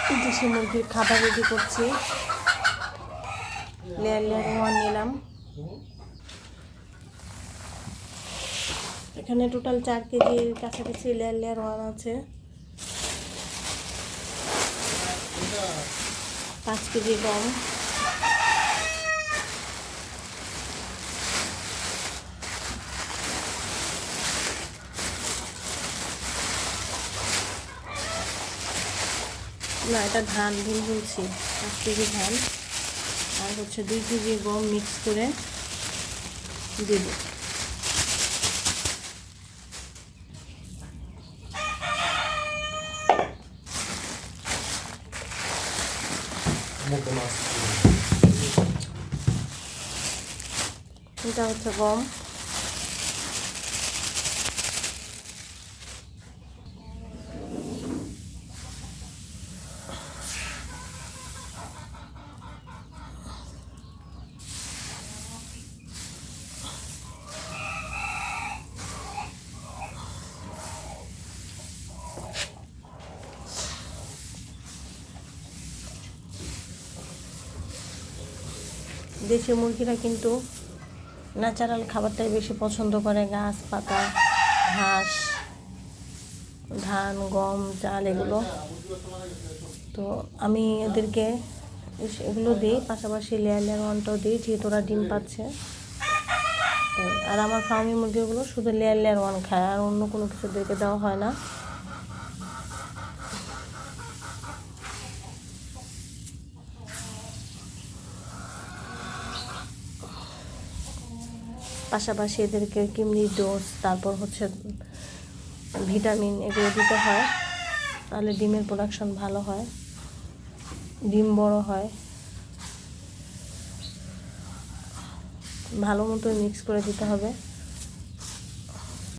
দেশি মুরগির খাবার রেডি করছি। লেয়ার লেয়ার ওয়ান নিলাম। এখানে টোটাল 4 কেজির কাছাকাছি লেয়ার লেয়ার ওয়ান আছে। 5 কেজি গম, না এটা ধান ভুল বলছি, 5 কেজি ধান আর হচ্ছে 2 কেজি গম মিক্স করে দেব। এটা হচ্ছে গম, দেশি মুরগিরা কিন্তু ন্যাচারাল খাবারটাই বেশি পছন্দ করে, গাছপাতা, ঘাস, ধান, গম, চাল এগুলো। তো আমি এদেরকে এগুলো দিই, পাশাপাশি লেয়ার লেয়ার ওয়ানটাও দিই, যেহেতু ওরা ডিম পাচ্ছে। আর আমার ফার্মি মুরগিগুলো শুধু লেয়ার লেয়ার ওয়ান খায়, আর অন্য কোনো কিছু দেখে দেওয়া হয় না। পাশাপাশি এদেরকে কিডনির ডোজ, তারপর হচ্ছে ভিটামিন এগুলো দিতে হয়, তাহলে ডিমের প্রোডাকশন ভালো হয়, ডিম বড় হয়। ভালো মতো মিক্স করে দিতে হবে।